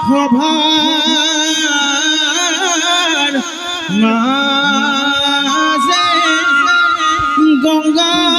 সভার মাঝে গঙ্গার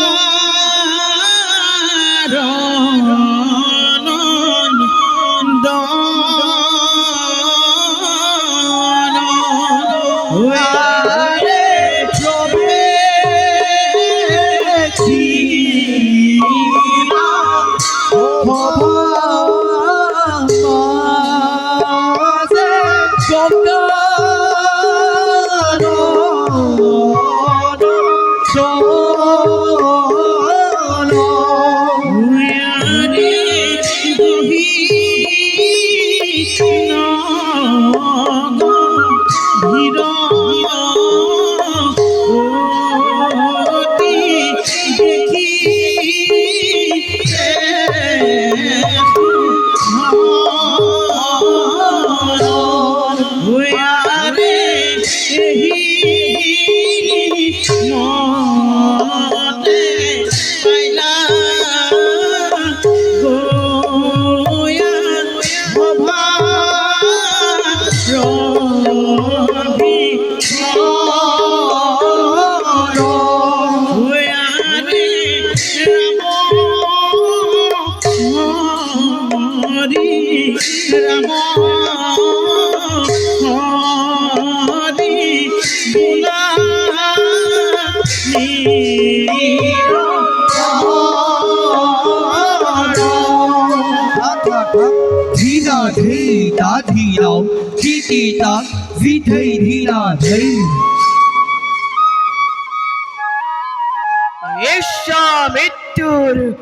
মৃত্যুর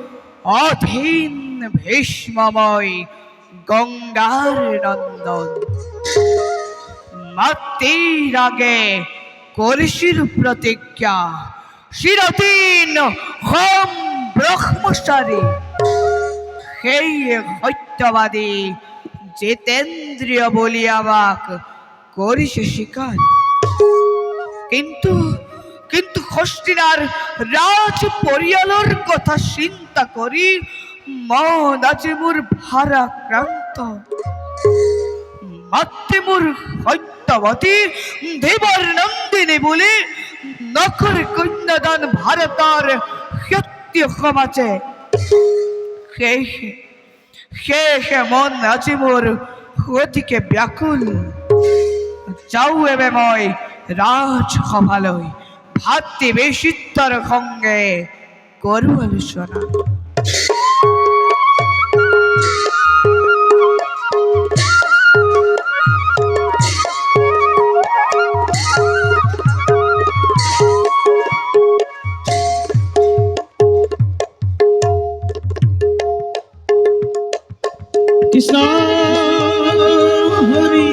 অধীন ভীষ্মময় গঙ্গার নন্দন মাতৃর আগে কলসির প্রতিজ্ঞা শিরতিন হোম ব্রহ্মচারী সেই সত্যবাদী জিতেন্দ্রিয় বলিয়াবাক করিছে স্বীকার কিন্তু কিন্তু হস্তিনার রাজ পরিয়ালর কথা চিন্তা করি মন আজি মোর ভারাক্রান্ত মাতৃমূর সত্যবতী দেবর নন্দিনী বলে নখর কন্যাদান ভারতের সত্য সমাজে শেষ মন আজি মোর অতিকে ব্যাকুল যাও এবে মই রাজসভালৈ ভাতৃ বেশিত্তর সঙ্গে করু আলোচনা কৃষ্ণ হরি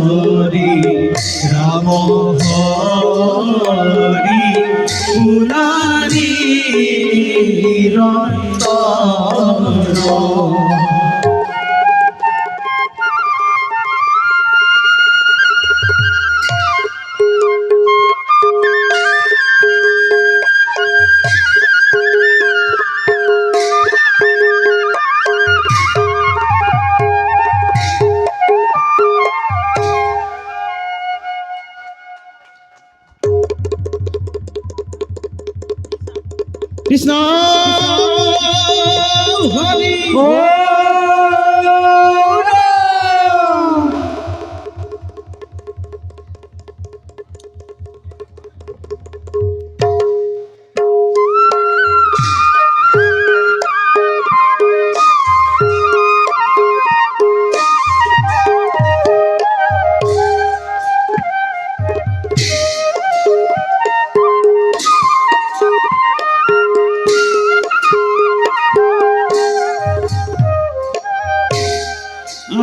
হরি রাম হরি ফুলারি রতন কৃষ্ণ হরি ও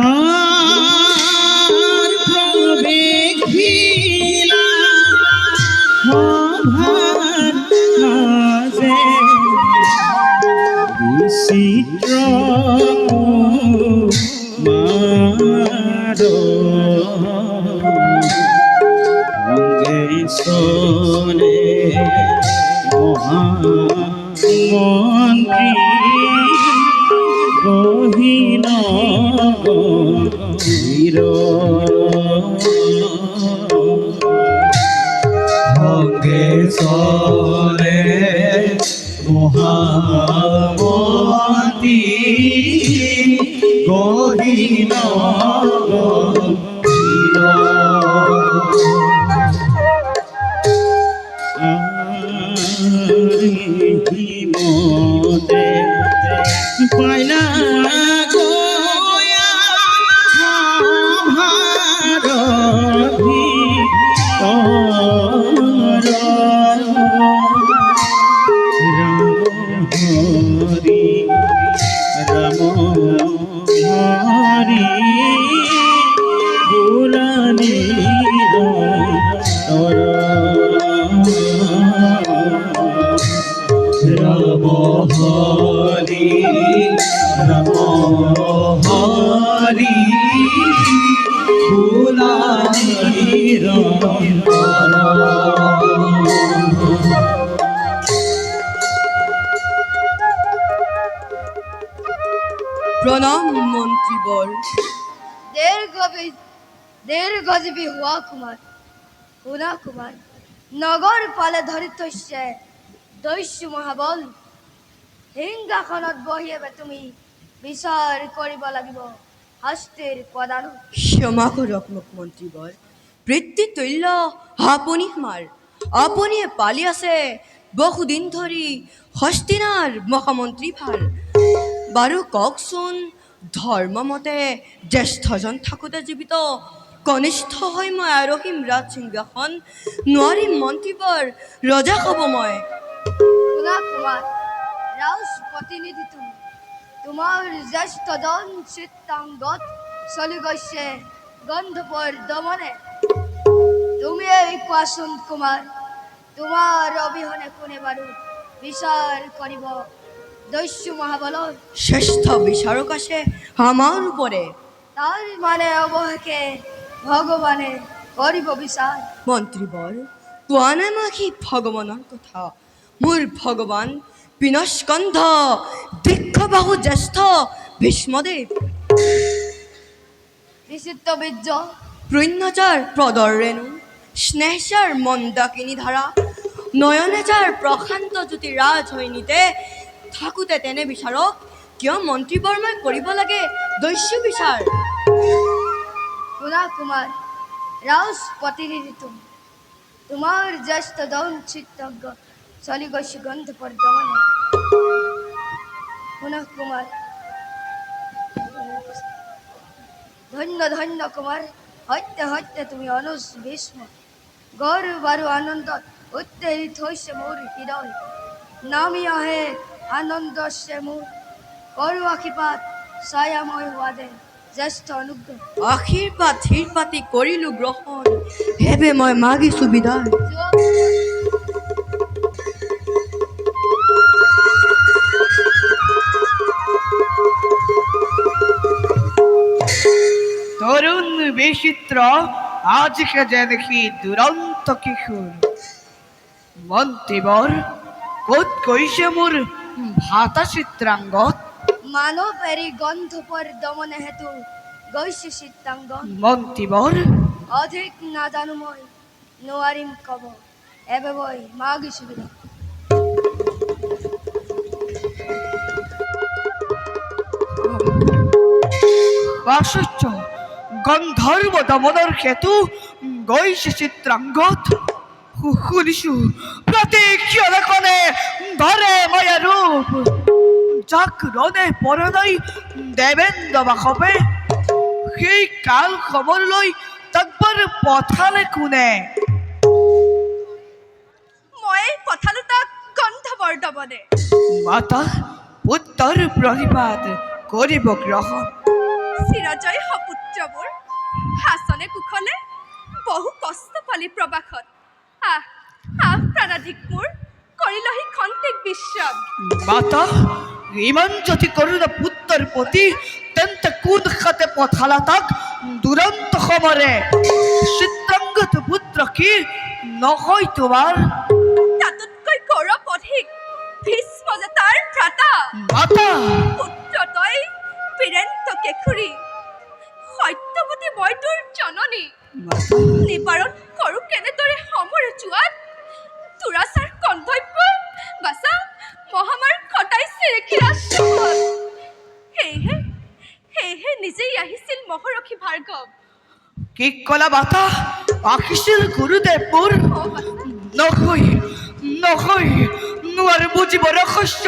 আর প্রবেগ ভিলা ভার মাঝে বিচিত্র মার অঙ্গে শোনে মহামন্ত্রী গহীন গভীর অঙ্গে চলে মহামতি গহীন গভীর মতে পাইলা গোয়া ভারভি রাম হরি বুলানি রাম হরি রাম হরি বুলানি প্রণাম মন্ত্রীবর। দেড় গজবি হুয়া কুমার হুনা কুমার নগর পালে ধরিতস্যে দৈস্য মহাবল হিংগাখনত বহিয়েবে তুমি বিচার কৰিব লাগিব হস্তের পদানু। ক্ষমা কৰক মোক মন্ত্ৰীবৰ, পিতৃতুল্য আপুনি আমাৰ আপুনিয়ে পালি আছে বহুদিন ধৰি হস্তিনাৰ মহামন্ত্ৰী ভাৰ। বাৰু কওকচোন, ধৰ্মমতে জ্যেষ্ঠজন থাকোঁতে জীৱিত কনিষ্ঠ হৈ মই আৰোহিম ৰাজ সিংহাসন, নোৱাৰিম মন্ত্ৰীবৰ, ৰজা হ'ব মই। হুনা কুমার রাউস প্রতিনিধি তুমি, তোমার জ্যেষ্ঠ জন চিত্তাঙ্গত চলি গৈছে গন্ধপর দমনে। তুমি এই কোৱাচোন কুমার, তোমার অবিহনে কোনে বাৰু বিচার কৰিব দস্যু মহাবলৰ? শ্ৰেষ্ঠ বিচাৰক আছে আমাৰ ওপৰে। তার মানে অবহেকে ভগবানে কৰিব বিচার। মন্ত্ৰীবৰ, কোৱা নাই মই সি ভগৱানৰ কথা। মোৰ ভগৱান পিনস্কন্ধ দীক্ষবাহু জ্যেষ্ঠ ভীষ্মদেৱ, বিচিত্র বীর্য পুণ্যচাৰ প্ৰদৰ ৰেণু, স্নেহচাৰ মন্দাকিনী ধাৰা, নয়নেচাৰ প্ৰশান্ত জ্যোতি ৰাজ হৈ নিতে থাকোঁতে তেনে বিচাৰক কিয় মন্ত্ৰীবৰ মই কৰিব লাগে দস্যু বিচাৰ? হুনা কুমার রাউস প্রতিনিধি তুমি, তোমার জ্যেষ্ঠ দন চিত্তজ্ঞ চলি গৈছে গন্ধপর দমনে। হুনা কুমার ধন্য ধন্য কুমার, হত্যে হত্যে তুমি অনুজ ভীষ্ম, গৌর বারু আনন্দত উত্তেজিত হৈছে মোৰ হৃদয়। নামি আহে আনন্দ সে মোৰ, কৰু আশীপাত ছায়াময় হোৱা দে জ্যেষ্ঠ অনুগ্ৰহ আশীৰ্বাদ ধীৰপাতি কৰিলোঁ গ্ৰহণ হেবে মই মাগিছোঁ বিদায় তরুণ বিচিত্র আজকে যে দেখি দুরন্ত কিশোর মন্ত্রীবর কোত কৈছে মোর ভাতা চিত্রাঙ্গত মানৱ এৰি গন্ধপৰ দমনে হেতু গৈছে চিত্ৰাংগন মন্ত্রীবর অধিক নাজানো মই নোৱাৰিম কব এবে মই মাগিছোঁ বিদায় আশ্চর্য গন্ধর্ব দমনের হেতু গৈছে চিত্রাঙ্গত শুনিছো প্রতীক্ষণে কনে ধরে মায়া রূপ যাক রনে পরনাই দেবেন্দ্র বাসবে সেই কাল খবর লৈ তকবার পথালে কোনে মই পঠালো তাক গন্ধবৰ দমনে মাতা পুত্ৰৰ প্ৰণিপাত কৰিব গ্ৰহণ চিৰজয় সপুত্ৰবোৰ হাচনে কুশলে বহু কষ্ট পালি প্ৰবাসত আহ আহ প্ৰাণাধিক মোৰ কৰিলহি খন্তেক বিশ্ৰাম মাতা ইমান যদি করুণা পুত্ৰৰ প্ৰতি তেন্তে কোন খাতে পঠালা তাক দুৰন্ত খবৰে চিত্ৰাঙ্গত পুত্ৰ কি নহয় তোমাৰ তাতোতকৈ গৌৰৱ অধিক ভীষ্ম যে তাৰ ভ্ৰাতা মাতা পুত্ৰ তই বীৰেন্দ্ৰ কেশৰী সত্যৱতী মই তোৰ জননী নিবাৰণ কৰোঁ কেনেদৰে সমৰে চোৱাত তোৰাচাৰ কৰ্তব্য বাচা মহামাৰ খটাইছে কিৰাশ্বত সেয়েহে নিজেই আহিছিল মহৰখী ভাৰ্গৱ কি কলা মাতা আহিছিল গুৰুদেৱ মোৰ অ বাচা নহয় নহয় নোৱাৰে বুজিব ৰহস্য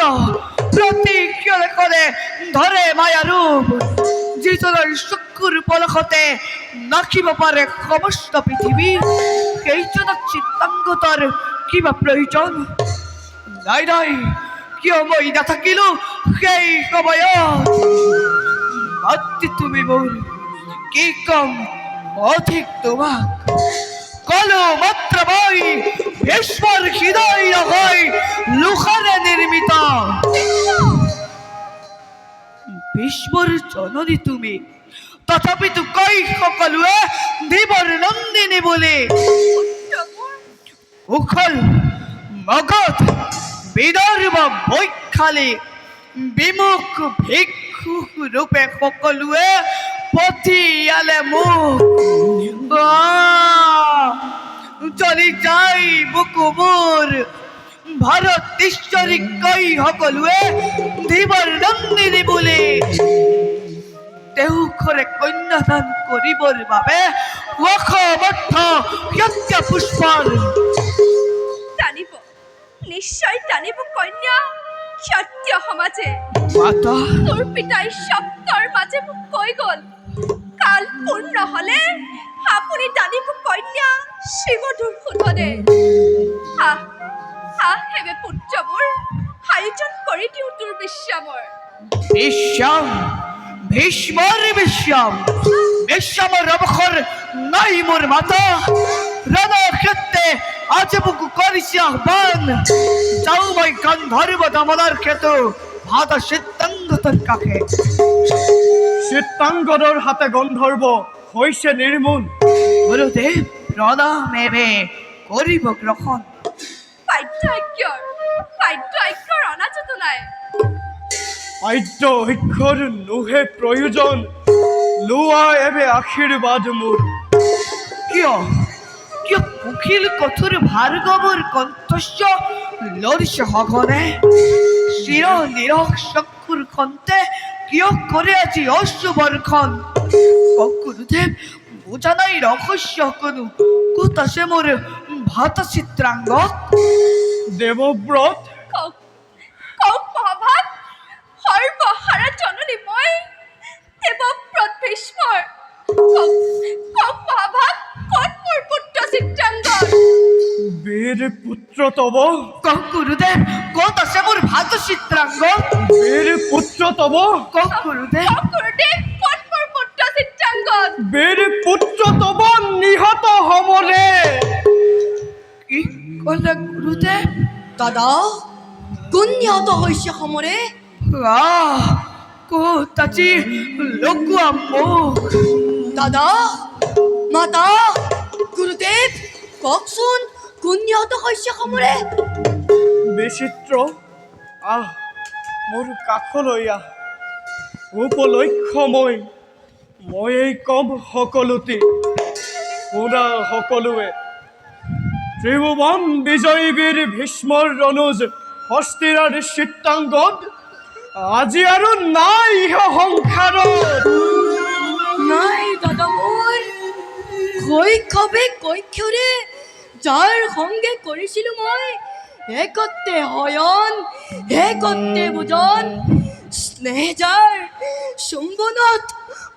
প্ৰতিক্ষণে কলে ধৰে মায়া ৰূপ যিজনৰ চকুৰ পলকতে নাকিব পাৰে সমস্ত পৃথিৱী সেইজনক চিত্ৰাংগতৰ কিবা প্ৰয়োজন নাই নাই কিয় মই নাথাকিলো সেই সময়ত মাতৃ তুমি মোৰ কি কম অধিক তোমাক কলো মাত্ৰ মই ভীষ্মৰ হৃদয় নহয় লোহাৰে নিৰ্মিত ভীষ্মৰ জননী তুমি তথাপিতো কৈ সকলোৱে দেৱৰ নন্দিনী বুলি উখল মগধ বিদৰ্ভ বৈশালী বিমুখ ভিক্ষু ৰূপে সকলোৱে পঠিয়ালে মোক চলি যাই বুকু মোৰ ভাৰতীশ্বৰী কৈ সকলোৱে দেৱৰ নন্দিনী বুলি তেওঁখৰে কন্যাদান কৰিবৰ বাবে অসমৰ্থ সত্য পুষ্পৰ টানিব নিশ্চয় টানিব কন্যা সত্য সমাজে মাতা তোৰ পিতাই শব্দৰ মাজে মোক কৈ গ'ল কাল পূৰ্ণ হলে আপুনি টানিব কন্যা শ্ৰীমধুৰ সুধনে আহ আহ হেবে পুত্ৰবোৰ আয়োজন কৰি দিওঁ তোৰ বিশ্ৰামৰ বিশ্বাম ভীষ্মৰ বিশ্বাম বিশ্বামৰ অৱসৰ নাই মোৰ মাতা ৰণক্ষেত্ৰে আজি মোক কৰিছে আহ্বান যাওঁ মই গন্ধৰ্ব দমনৰ ক্ষেত্ৰত ভাতা চিত্ৰাংগতৰ কাষে চিত্ৰাংগদৰ হাতে গন্ধৰ্ব হৈছে নিৰ্মূল গুৰুদেৱ প্ৰণাম এবে কৰিব গ্ৰহণ পাঠ্য ঐক্যৰ অনাজত নাই আদ্য ঐক্যৰ নোহে প্ৰয়োজন লোৱা এবে আশীৰ্বাদ মোৰ কিয় কিয় কুশিল কঠোৰ ভাৰ্গৱৰ কণ্ঠস্য লৰিছে সঘনে চিৰ নিৰহ চক্ষুৰ খন্তে কিয় কৰে আজি অশ্ৰু বৰ্ষণ গুৰুদেৱ বুজা নাই ৰহস্য কোনো ক'ত আছে মোৰ ভাতা চিত্ৰাংগত দেৱব্ৰত কওক মহাভাগ সৰ্বহাৰা জননী মই দেৱব্ৰত ভীষ্মৰ কওক মহাভাগ ক'ত মোৰ পুত্ৰ চিত্ৰাংগন বীৰ পুত্ৰ তব গুৰুদেৱ ক'ত আছে মোৰ ভাতা চিত্ৰাংগত বীৰ পুত্ৰ তব গুৰুদেৱ গুৰুদেৱ ক'ত মোৰ পুত্ৰ বীর পুত্র তব নিহত হমরে। কি কলে গুরুদেব? দাদা কোন নিহত হৈছে সমৰে? আহ কোতাচি লগুৱা মুখ। দাদা মাতা গুৰুদেৱ কওকচোন কোন নিহত হৈছে সমৰে? বিচিত্ৰ আহ মোৰ কাষলৈ আহ। উপলক্ষ্য ময়েই কম সকলোতে। শুনা সকলোৱে, ত্ৰিভুৱন বিজয়ী বীৰ ভীষ্মৰ ৰনুজ হস্তিৰাৰ চিত্ৰাংগদ আজি আৰু নাই ইহ সংসাৰত। নাই দাদা মোৰ শৈশৱে কৈশোৰে যাৰ সংগে কৰিছিলোঁ মই একতে হয়ন একতে ভোজন স্নেহ যাৰ চুম্বনত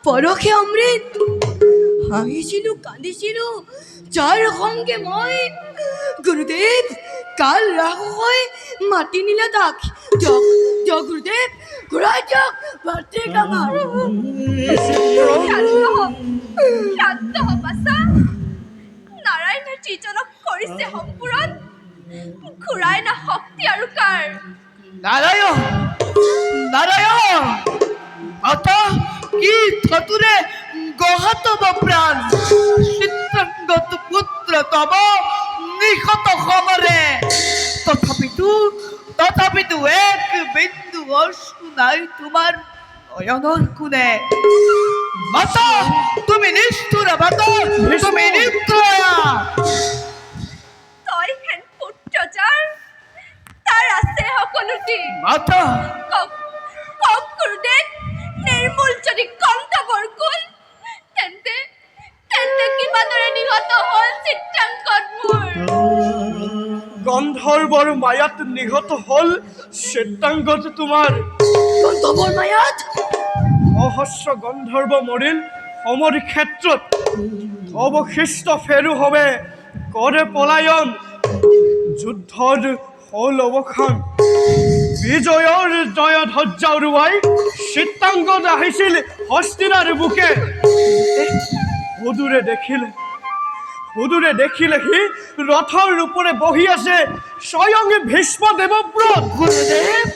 পৰশে অমৃত হাঁহিছিলোঁ কান্দিছিলোঁ যাৰ সংগে মই গুৰুদেৱ কাল ৰাস হৈ মাতি নিলে তাক দিয়ক দিয়ক গুৰুদেৱ ঘূৰাই দিয়ক ভাতৃ কামাৰ। শান্ত হ বাছা। নাৰায়ণে যিজনক কৰিছে সম্পূৰণ, ঘূৰাই না শক্তি আৰু কাৰ। নারায়ণ নারায়ণ মাতা কি থতুরে গহত প্রাণ চিত্রাঙ্গত পুত্র তব নিহত খবরে। তথাপিতো এক বিন্দু অশ্রু নাই তোমার নয়নর কোণে। মাতা তুমি নিষ্ঠুর মাতা, তুমি নিদ্রয়া। তই হেন পুত্ৰ যাৰ তাৰ আছে সকলোটি। মাতা কওক কওক গুৰুদেৱ, নিৰ্মূল যদি কন্তবৰ কোন, তেন্তে তেন্তে কিমাদৰে নিহত হ'ল চিত্ৰাংগদ মোৰ। গন্ধৰ্বৰ মায়াত নিহত হল চিত্ৰাংগদ তোমাৰ। গন্ধৰ্বৰ মায়াত সহস্ৰ গন্ধৰ্ব মৰিল সমর ক্ষেত্ৰত। অবশিষ্ট ফেরু হবে করে পলায়ন। যুদ্ধৰ হল অৱসান। বিজয়ৰ জয় ধ্বজা উৰুৱাই চিত্ৰাংগদ আহিছিল হস্তিনাৰ বুকে। সুদূৰে দেখিলে সি ৰথৰ ৰূপৰে বহি আছে স্বয়ং ভীষ্ম দেৱব্ৰত। গুরুদেব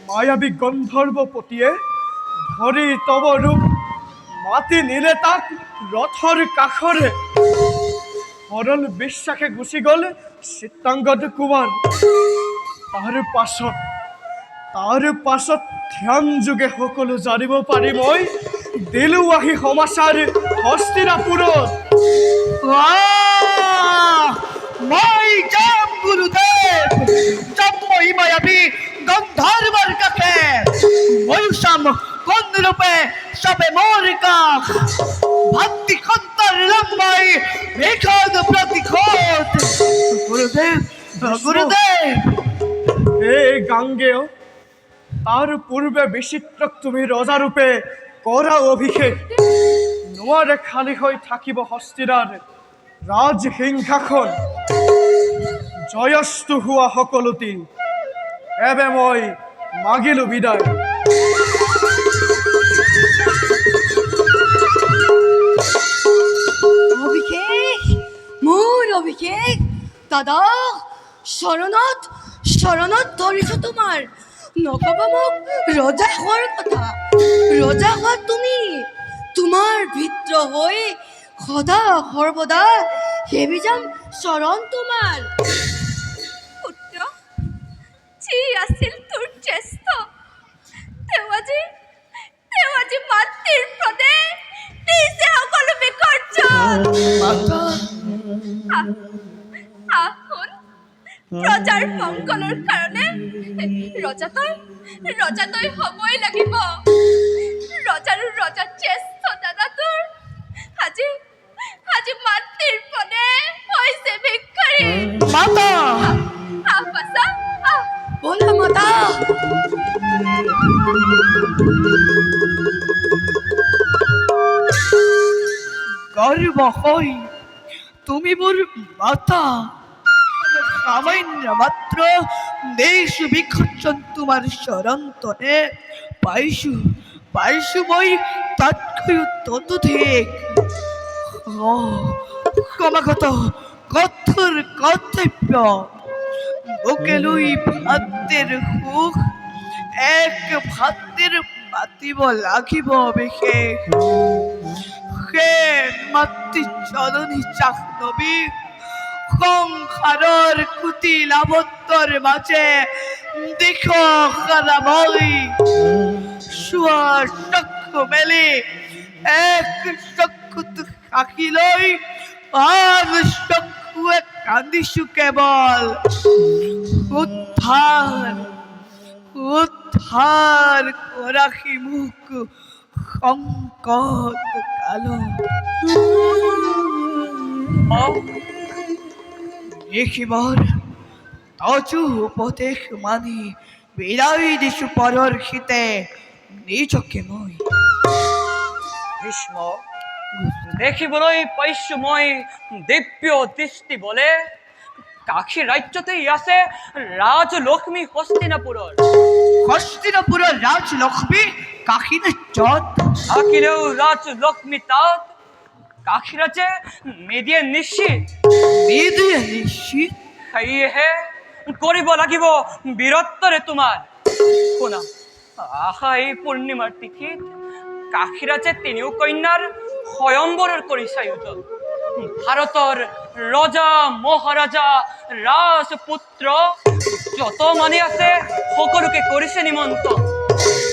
মায়াবী গন্ধৰ্বপতিয়ে ধৰি তব ৰূপ মাতি নিলে তাক ৰথৰ কাষৰে। সৰল বিশ্বাসে গুচি গ'ল চিত্ৰাংগদ কুমাৰ। তাৰ পাছত ধ্যান যোগে সকলো জানিব পাৰি মই দিলো আহি সমাচাৰ হস্তিনাপুৰত। মই যাম গুরুদেব, যাম মই মায়াবী গন্ধর্বর কাছে। ময়ূষাম কোন রূপে সবে মোর কাখ ভক্তি খন্তর লম্বাই বিখদ প্রতিখোধ। গুরুদেব গুরুদেব হে গাঙ্গেয়, তাৰ পূৰ্বে বিচিত্ৰক তুমি ৰজাৰূপে কৰা অভিষেক। নোৱাৰে খালী হৈ থাকিব হস্তিনাৰ ৰাজসিংহাসন। জয়স্তু হোৱা সকলোটি এবে মই মাগিলো বিদায়। অভিষেক মোৰ অভিষেক দাদা শৰণত ধৰিছো তোমাৰ। নকবা মোক ৰজা হোৱাৰ কথা। ৰজা হোৱা তুমি, তোমাৰ ভিত্ৰ হৈ সদা সৰ্বদা সেবি যাম শৰণ তোমাৰ। পুত্ৰ যি আছিল তোৰ জ্যেষ্ঠ, তেওঁ আজি মাতৃৰ প্ৰদে দিছে সকলো বিসৰ্জন। মাতা শুন, প্ৰজাৰ মংগলৰ কাৰণে ৰজা তই হ'বই লাগিব। ৰজাৰো ৰজা জ্যেষ্ঠ দাদা তোৰ আজি মাতৃৰ পদে হৈছে ভিক্ষাৰী। মাতা বাছা বলা মাতা। গর্ব হই তুমি মোর মাতা। সামান্য মাত্র দেশ বিখর্ষণ তোমার শরন্তনে পাইছু মই তাতকৈ ততোধিক ক্রমাগত কঠোর কর্তব্য বুকে লুই ভাতের হুক এক ভাতের পাতিব লাগিব বিশেষ সে মাতৃ চৰণী চাকনবী সংসাৰৰ কুটিল আৱদ্ধৰ মাজে দিশ মই চোৱাৰ চক্ষু মেলি এক চক্ষুত সাক্ষী লৈ আন চক্ষুৱে কান্দিছো কেৱল উদ্ধাৰ উদ্ধাৰ কৰাখি মোক সংকট কালত দেখিবৰ তজু উপদেশ মানি বিদায় দিছো পৰৰ শীতে নিজকে মই ভীষ্ম দেখিবলৈ পাইছো মই দিব্য দৃষ্টি বলে কাশী ৰাজ্যতেই আছে ৰাজলক্ষ্মী হস্তিনাপুৰৰ হস্তিনাপুৰৰ ৰাজলক্ষ্মী কাশী ৰাজ্যত থাকিলেও ৰাজলক্ষ্মী তাত কাশী ৰাজ্যে মেদিয়ে নিশ্চিত মেদিয়ে নিশ্চিত সেয়েহে কৰিব লাগিব বীৰত্বৰে তোমাৰ শুনা আহা এই পূৰ্ণিমাৰ তিথিত কাশী ৰাজ্যে তিনিও কন্যাৰ স্বয়ম্বৰৰ কৰিছে আয়োজন ভাৰতৰ ৰজা মহাৰাজা ৰাজপুত্ৰ যত মানে আছে সকলোকে কৰিছে নিমন্ত্ৰণ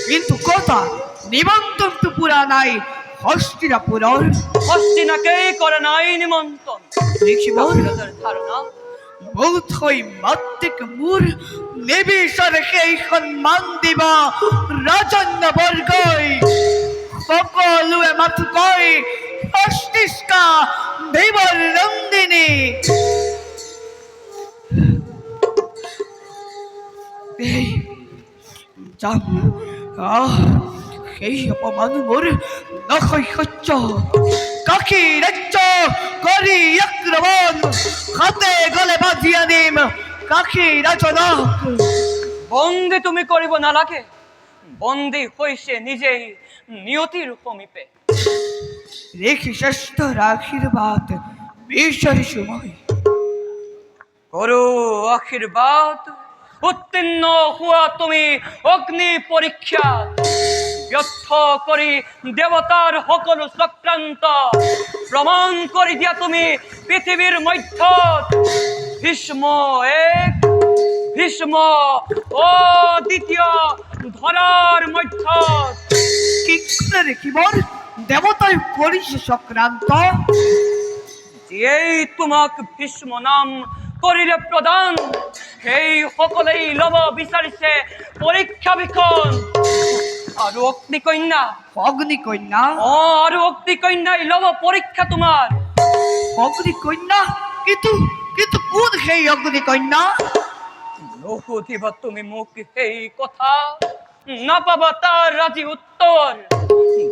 কিন্তু কথা নিমন্ত্ৰণটো পুৰা নাই হস্তিনাপুৰৰ হস্তিনাকেই কৰা নাই নিমন্ত্ৰণ দেখিব ৰজাৰ ধাৰণা বোধ হৈ মাতৃক মোৰ নিবিচাৰে সেই সন্মান দিব ৰাজন্য বৰ্গই সকলোৱে মাথো কয় হস্তিষ্কা দেৱৰ নন্দিনী এই যাম সেই অপমান মোৰ নহয় সহ্য কাশী ৰাজ্য কৰি আক্ৰমণ হাতে গলে বাজি আনিম কাশী ৰাজনক বন্দী তুমি কৰিব নালাগে বন্দী হৈছে নিজেই নিয়তিৰ সমীপে রেখে শ্রেষ্ঠর আশীর্বাদ বিচারিছো মই করো আশীর্বাদ উত্তীর্ণ হোৱা তুমি অগ্নি পৰীক্ষা ব্যৰ্থ কৰি দেৱতাৰ সকলো চক্ৰান্ত প্ৰমাণ কৰি দিয়া তুমি পৃথিৱীৰ মধ্যত ভীষ্ম এক ভীষ্ম দ্বিতীয় ধৰাৰ মধ্যত কি করে দেখিবর দেবতায় করিছে সংক্রান্ত যিয়েই তোমাক ভীষ্ম নাম কৰিলে প্ৰদান সেই সকলেই ল'ব বিচাৰিছে পৰীক্ষা বিষণ আৰু অগ্নিকন্যা অগ্নিকন্যা আৰু অগ্নিকন্যাই ল'ব পৰীক্ষা তোমাৰ অগ্নিকন্যা কিন্তু কিন্তু কোন সেই অগ্নিকন্যা নুসুধিবা তুমি মোক সেই কথা নাপাবা তাৰ ৰাজি উত্তৰ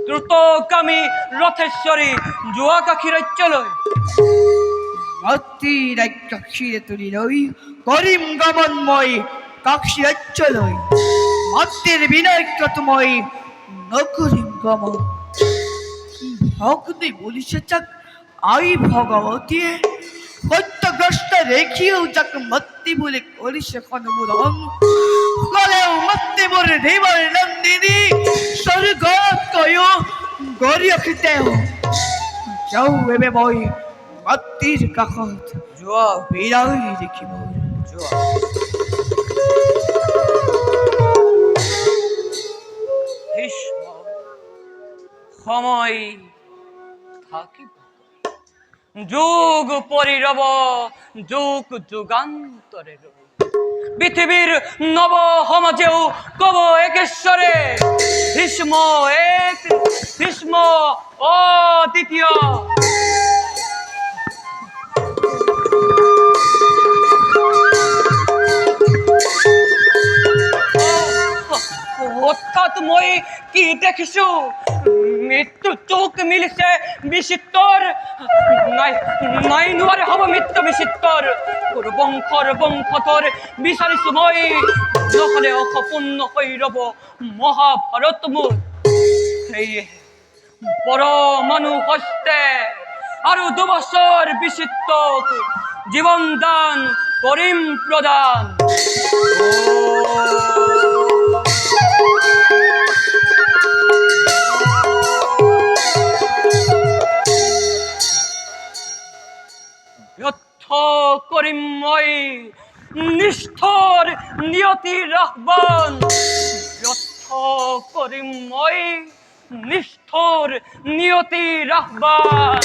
দ্ৰুতগামী ৰথেশ্বৰী যোৱা কাশী ৰাজ্যলৈ মাতৃ রাজ্য ক্ষীরে তুলি লই করিম গমন মই কাক্ষী রাজ্য লই মাতৃর বিনয়ক্রত মই নকরিম গমন ভগ্নি বলিছে যাক আই ভগবতী সত্যগ্রস্ত রেখিও যাক মত্তি বলে করিছে অনুমোদন কলেও মত্তি বলে দেবর নন্দিনী স্বর্গ কয় গরিয়খিতেও যাও এবে মই মাতৃৰ কাষত যোৱা বিদায় দেখিব যোৱা ভীষ্ম সময় থাকিব যুগ পৰিৰব যুগ যুগান্তৰে ৰব পৃথিৱীৰ নৱ সমাজেও কব একেশ্বৰে ভীষ্ম এক ভীষ্ম দ্বিতীয় অৰ্থাৎ মই কি দেখিছো মৃত্যু চোখ মিলিছে বিচিত্ৰৰ নাই নাই নোৱাৰে হ'ব মৃত্যু বিচিত্ৰৰ বংশধৰ বিচাৰিছো মই নহ'লে অসপূৰ্ণ হৈ ৰব মহাভাৰত মোৰ সেয়ে পৰ মানুহ হস্তে আরো 2 বছর বিচিত্র জীবন দান করিম প্রদান। ব্যর্থ করিমময় নিষ্ঠুর নিয়তির আহ্বান, ব্যর্থ করিমময় নিষ্ঠুর নিয়তির আহ্বান।